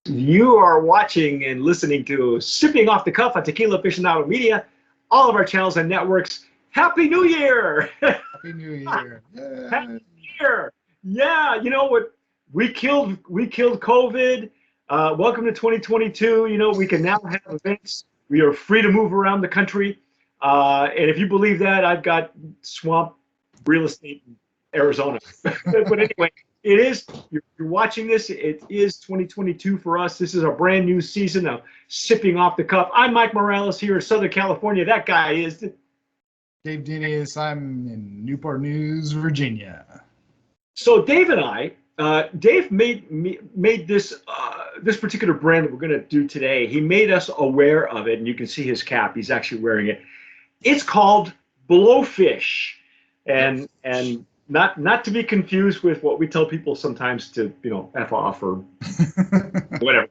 You are watching and listening to Sipping Off the Cuff on Tequila Aficionado Media, all of our channels and networks. Happy New Year! Happy New Year. Happy Yay. New Year! Yeah, you know what? We killed COVID. Welcome to 2022. You know, we can now have events. We are free to move around the country. And if you believe that, I've got swamp real estate in Arizona. But anyway, it is, you're watching this, it is 2022 for us. This is a brand new season of Sipping Off the Cuff. I'm Mike Morales here in Southern California. That guy is Dave Dinius. I'm in Newport News, Virginia. So Dave and I, Dave made this this particular brand that we're going to do today. He made us aware of it, and you can see his cap. He's actually wearing it. It's called Blowfish, and not to be confused with what we tell people sometimes to, you know, F off or whatever.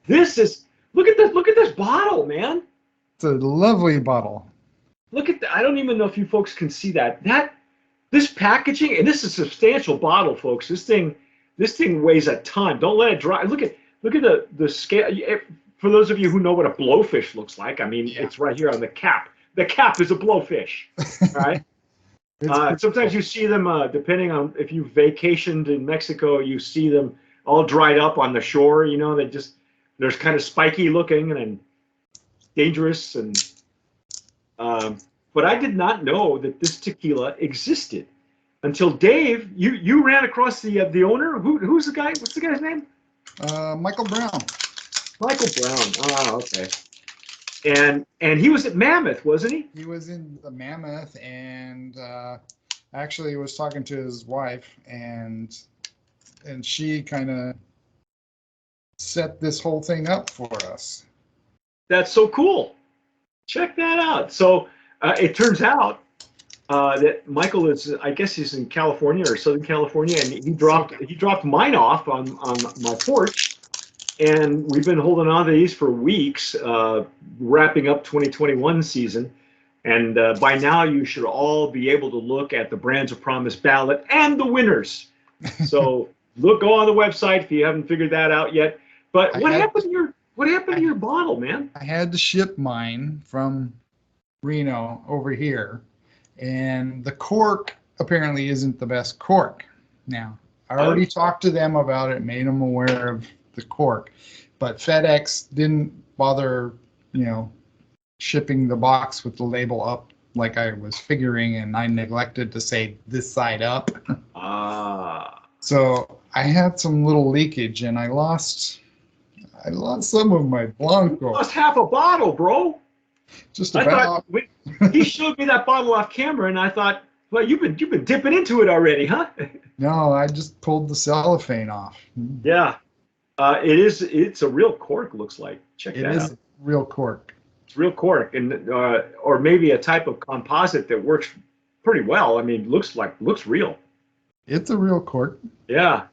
This is, look at this bottle, man. It's a lovely bottle. Look at that. I don't even know if you folks can see that. This packaging, and this is a substantial bottle, folks. This thing weighs a ton. Don't let it dry. Look at the scale. For those of you who know what a blowfish looks like, I mean, It's right here on the cap. The cap is a blowfish. All right. Sometimes you see them, depending on if you vacationed in Mexico, you see them all dried up on the shore. You know, they're kind of spiky looking and dangerous. And but I did not know that this tequila existed until Dave, you ran across the owner. Who's the guy? What's the guy's name? Michael Brown. Michael Brown. Oh, okay. And he was at Mammoth, wasn't he? He was in the Mammoth, and actually was talking to his wife, and she kind of set this whole thing up for us. That's so cool. Check that out. So it turns out that Michael is, I guess he's in California or Southern California, and he dropped mine off on my porch. And we've been holding on to these for weeks, wrapping up 2021 season. And by now, you should all be able to look at the Brands of Promise ballot and the winners. So go on the website if you haven't figured that out yet. But what happened to your bottle, man? I had to ship mine from Reno over here, and the cork apparently isn't the best cork. Now, I already talked to them about it, made them aware of the cork, but FedEx didn't bother, shipping the box with the label up like I was figuring, and I neglected to say this side up. So I had some little leakage, and I lost some of my Blanco. You lost half a bottle, bro. Just about. He showed me that bottle off camera, and I thought, well, you've been dipping into it already, huh? No, I just pulled the cellophane off. Yeah. It's a real cork, looks like. Check that out. It is real cork. It's real cork, and or maybe a type of composite that works pretty well. I mean, looks real. It's a real cork. Yeah.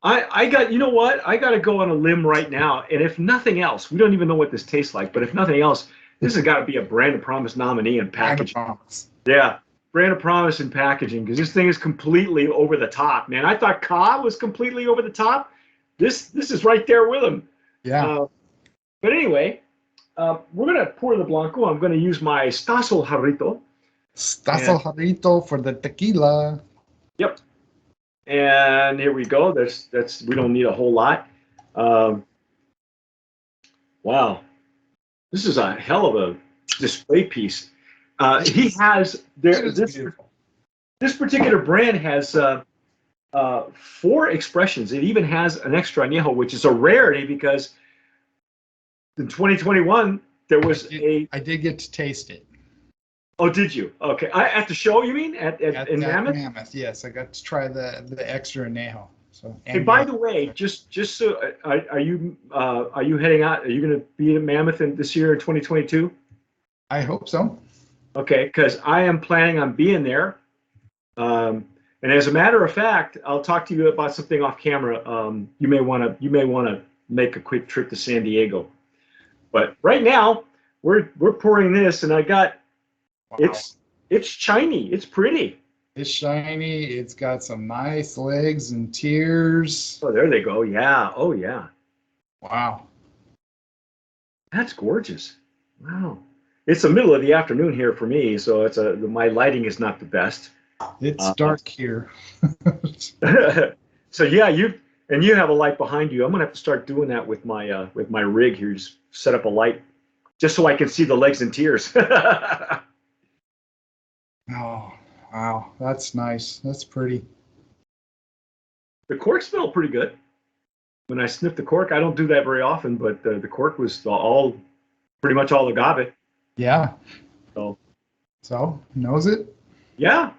I got, you know what? I got to go on a limb right now, and if nothing else, we don't even know what this tastes like, but if nothing else, this has got to be a Brand of Promise nominee in packaging. Brand of Promise. Yeah. Brand of Promise in packaging, because this thing is completely over the top, man. I thought Ka was completely over the top. This is right there with him. Yeah. But anyway, we're going to pour the Blanco. I'm going to use my Stasel Jarrito. Stasel Jarrito for the tequila. Yep. And here we go. We don't need a whole lot. Wow. This is a hell of a display piece. He has this particular brand has 4 expressions. It even has an extra añejo, which is a rarity because in 2021 there was I did get to taste it. Oh, did you? Okay, at the show, you mean in Mammoth? Mammoth, yes, I got to try the extra añejo. So. Hey, by the way, just so are you heading out? Are you going to be in Mammoth this year in 2022? I hope so. Okay, because I am planning on being there. And as a matter of fact, I'll talk to you about something off camera. You may want to make a quick trip to San Diego. But right now, we're pouring this, and I got it's shiny. It's pretty. It's shiny. It's got some nice legs and tears. Oh, there they go. Yeah. Oh, yeah. Wow. That's gorgeous. Wow. It's the middle of the afternoon here for me, so my lighting is not the best. It's dark here. So yeah, you have a light behind you. I'm gonna have to start doing that with my rig here. Just set up a light just so I can see the legs and tears. Oh, wow. That's nice. That's pretty. The cork smelled pretty good. When I sniffed the cork, I don't do that very often, but the cork was all pretty much all agave. Yeah. So knows it? yeah,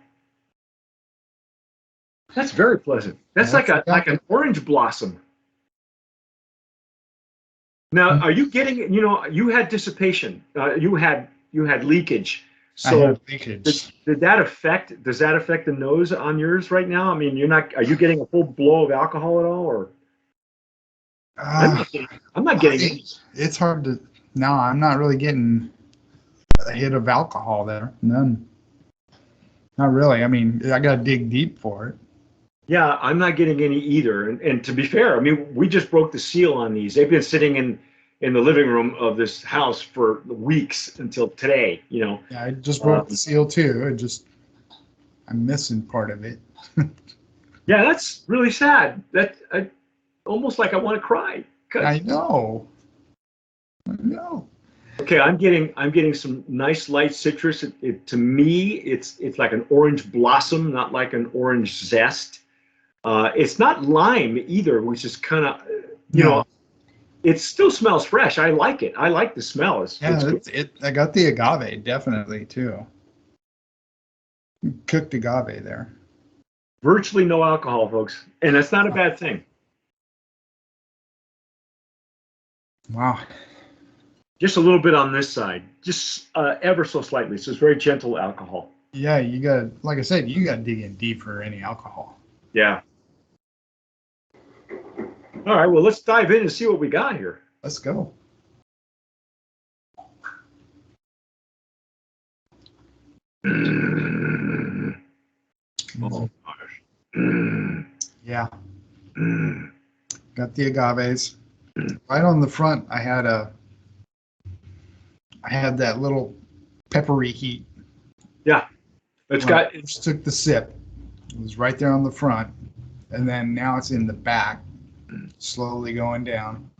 that's very pleasant. That's like an orange blossom. Now, are you getting? You had dissipation. You had leakage. I So have leakage. did that affect? Does that affect the nose on yours right now? I mean, you're not. Are you getting a full blow of alcohol at all, or? I'm not getting. It's hard to. No, I'm not really getting a hit of alcohol there. None. Not really. I mean, I got to dig deep for it. Yeah, I'm not getting any either. And to be fair, I mean, we just broke the seal on these. They've been sitting in the living room of this house for weeks until today. Yeah, I just broke the seal too. I'm missing part of it. Yeah, that's really sad. Almost like I want to cry. I know. I know. Okay, I'm getting some nice light citrus. To me, it's like an orange blossom, not like an orange zest. It's not lime either, which is kind of, it still smells fresh. I like it. I like the smell. It's I got the agave definitely too. Cooked agave there. Virtually no alcohol, folks, and that's not a bad thing. Wow. Just a little bit on this side, just ever so slightly. So it's very gentle alcohol. Yeah, you got, like I said, you got to dig in deep for any alcohol. Yeah. All right, well, let's dive in and see what we got here. Let's go. Oh, gosh. Yeah. Got the agaves. Right on the front, I had that little peppery heat. Yeah. Just took the sip. It was right there on the front. And then now it's in the back, slowly going down.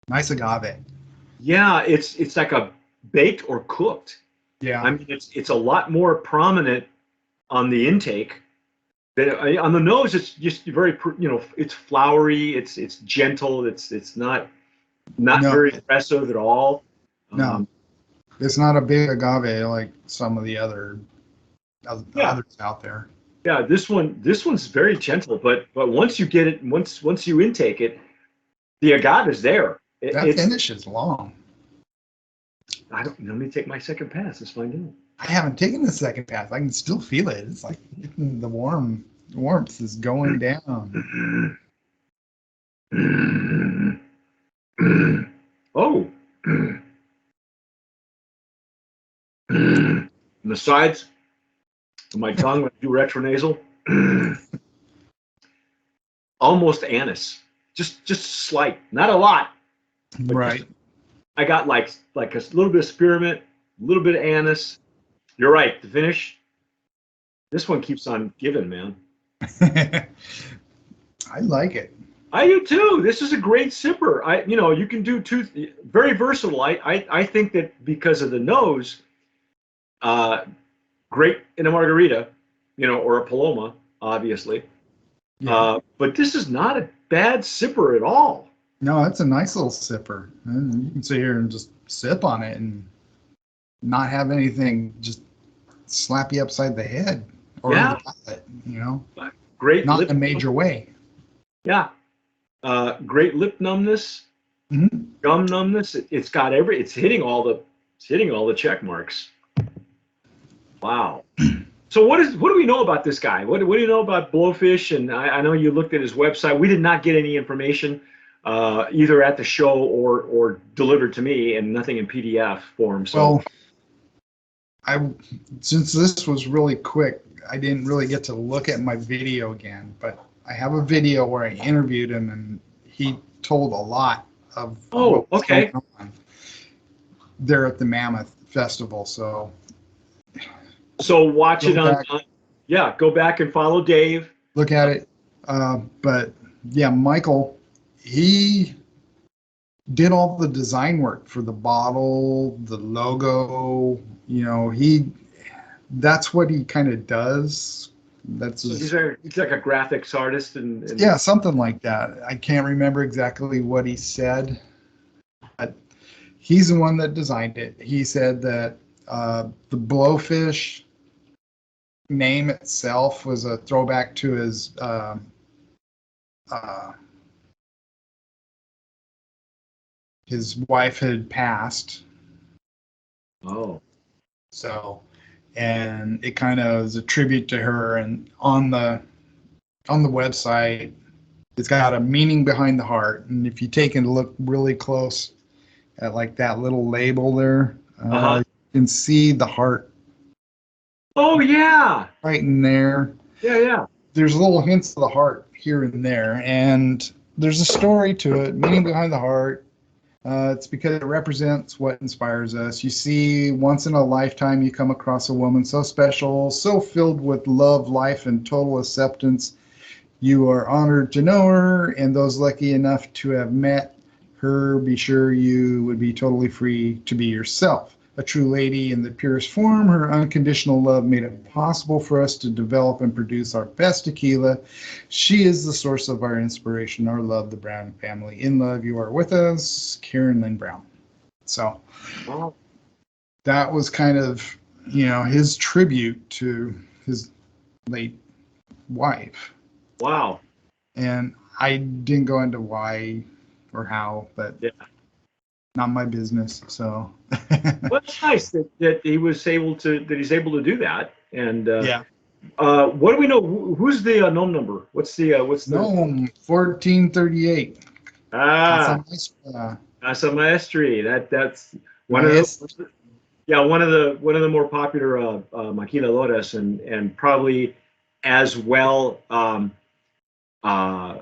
Nice agave. Yeah, it's like a baked or cooked. Yeah. I mean, it's a lot more prominent on the intake than on the nose. It's just very, it's flowery. It's gentle. It's not very aggressive at all. No, it's not a big agave like some of the others out there. Yeah, this one's very gentle, but once you get it, once you intake it, the agave is there. That finish is long. Let me take my second pass. Let's find out. I haven't taken the second pass. I can still feel it. It's like the warmth is going down. Oh. And the sides of my tongue when I do retronasal. Almost anise. Just slight. Not a lot. Right. I got like a little bit of spearmint, a little bit of anise. You're right. The finish. This one keeps on giving, man. I like it. I do too. This is a great sipper. You can do very versatile. I think that because of the nose, great in a margarita, or a Paloma, obviously. Yeah. But this is not a bad sipper at all. No, it's a nice little sipper. And you can sit here and just sip on it and not have anything just slap you upside the head or in the palate, Great. Not in a major way. Yeah. Great lip numbness, gum numbness. It's got it's hitting all the check marks. Wow. So what do we know about this guy? What do you know about Blowfish? And I know you looked at his website. We did not get any information either at the show or delivered to me, and nothing in PDF form. So, since this was really quick, I didn't really get to look at my video again. But I have a video where I interviewed him, and he told a lot of Oh, what was okay. going on there at the Mammoth Festival. So Watch go it on, back, yeah, go back and follow Dave. look at it. But yeah, Michael, he did all the design work for the bottle, the logo. You know, that's what he kind of does. That's So his, he's like a graphics artist and yeah, something like that. I can't remember exactly what he said, but he's the one that designed it. He said that the Blowfish name itself was a throwback to uh, his wife had passed. oh. So, and it kind of is a tribute to her. And on the website, it's got a meaning behind the heart. And if you take a look really close at like that little label there, Uh-huh. you can see the heart Oh yeah. right in there. Yeah, yeah. There's little hints of the heart here and there, and there's a story to it, meaning behind the heart. It's because it represents what inspires us. You see, once in a lifetime, you come across a woman so special, so filled with love, life, and total acceptance. You are honored to know her, and those lucky enough to have met her, be sure you would be totally free to be yourself. A true lady in the purest form, her unconditional love made it possible for us to develop and produce our best tequila. She is the source of our inspiration, our love, the Brown family. In love, you are with us, Karen Lynn Brown. So Wow. that was kind of, you know, his tribute to his late wife. Wow. And I didn't go into why or how, but Yeah. not my business. So Well, it's nice that he's able to do that. And yeah. what do we know? Who's the gnome number? What's the No, 1438. ah Casa Casa Maestri? That's one of Maestra. the yeah, one of the more popular maquiladoras, and probably as well. Uh, uh,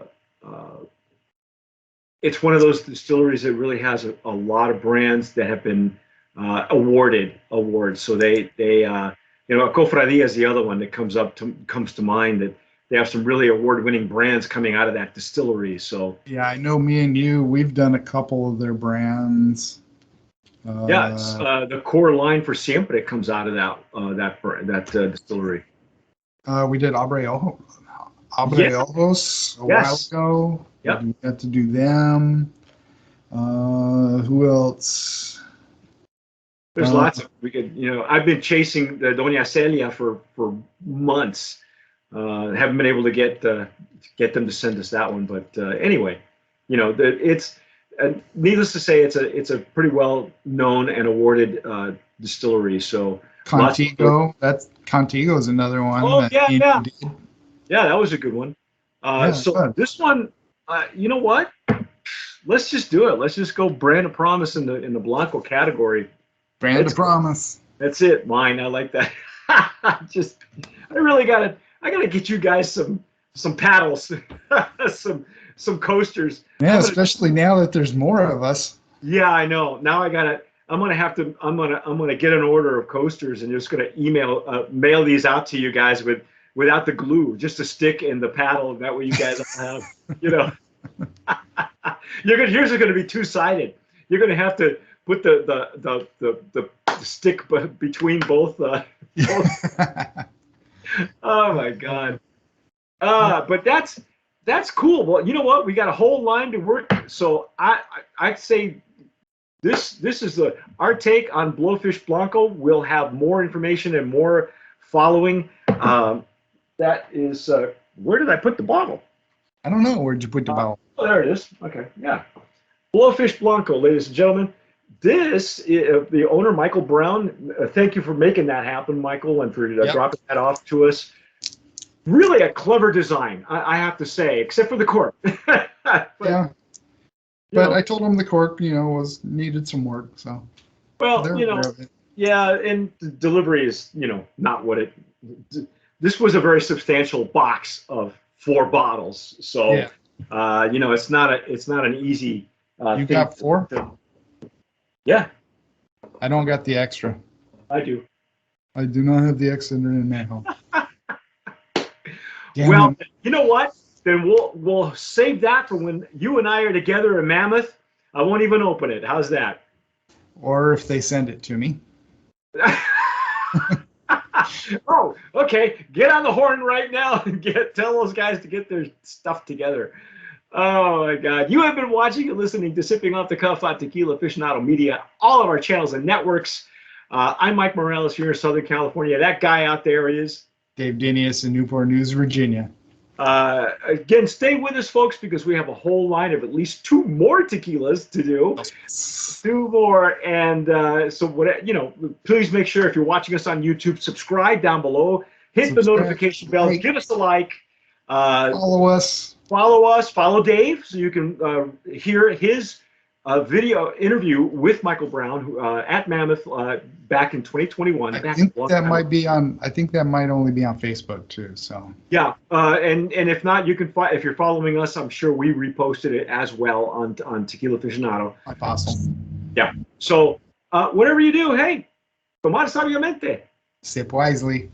it's one of those distilleries that really has a lot of brands that have been awarded awards. So they Cofradia is the other one that comes to mind, that they have some really award-winning brands coming out of that distillery. So Yeah, I know me and you, we've done a couple of their brands. yeah, it's, the core line for Siempre comes out of that distillery. We did Abre Yeah. Ojos a while Yes. ago. Yep. We got to do them. Who else? There's lots of we could I've been chasing the Doña Celia for months. Haven't been able to get them to send us that one, but anyway, it's needless to say, it's a pretty well known and awarded distillery. So Contigo. Contigo is another one oh that yeah, Ian yeah, did. yeah, that was a good one. Yeah, So good. this one, you know what? Let's just do it. Let's just go brand of promise in the Blanco category. Brand of Promise. That's it. Mine. I like that. Just, I gotta get you guys some paddles, some coasters. Yeah, especially now that there's more of us. Yeah, I know. Now I'm gonna get an order of coasters and just gonna mail these out to you guys without the glue, just a stick and the paddle. That way you guys all have, yours are gonna be two-sided. You're gonna have to put the stick between both. Oh my God. But that's cool. Well, you know what? We got a whole line to work. So I'd say this is our take on Blowfish Blanco. We'll have more information and more following. That is where did I put the bottle? I don't know. Where'd you put the bottle? Oh, there it is. Okay, yeah. Blowfish Blanco, ladies and gentlemen. This the owner, Michael Brown. Thank you for making that happen, Michael, and for dropping that off to us. Really a clever design, I have to say, except for the cork. Yeah. But I told him the cork, needed some work. So, well, yeah, and the delivery is, not what this was a very substantial box of 4 bottles. So, You know, it's not an easy. You thing got 4? Yeah, I don't got the extra. I do. I do not have the extra in my home. Damn Well, it. you know what? Then we'll save that for when you and I are together in Mammoth. I won't even open it. How's that? Or if they send it to me. Oh, okay. Get on the horn right now and tell those guys to get their stuff together. Oh my God. You have been watching and listening to Sipping Off the Cuff on Tequila Aficionado Media, all of our channels and networks. I'm Mike Morales here in Southern California. That guy out there is Dave Dinius in Newport News, Virginia. Again, stay with us, folks, because we have a whole line of at least 2 more tequilas to do. 2 more, and so what? You know, please make sure if you're watching us on YouTube, subscribe down below, hit the notification bell, give us a like, follow us, follow Dave, so you can hear his video interview with Michael Brown who, at Mammoth back in 2021. I think that might be on. I think that might only be on Facebook too. So yeah, and if not, you can if you're following us, I'm sure we reposted it as well on Tequila Aficionado. Awesome. Yeah. So whatever you do, hey, tomar sabiamente. Sip wisely.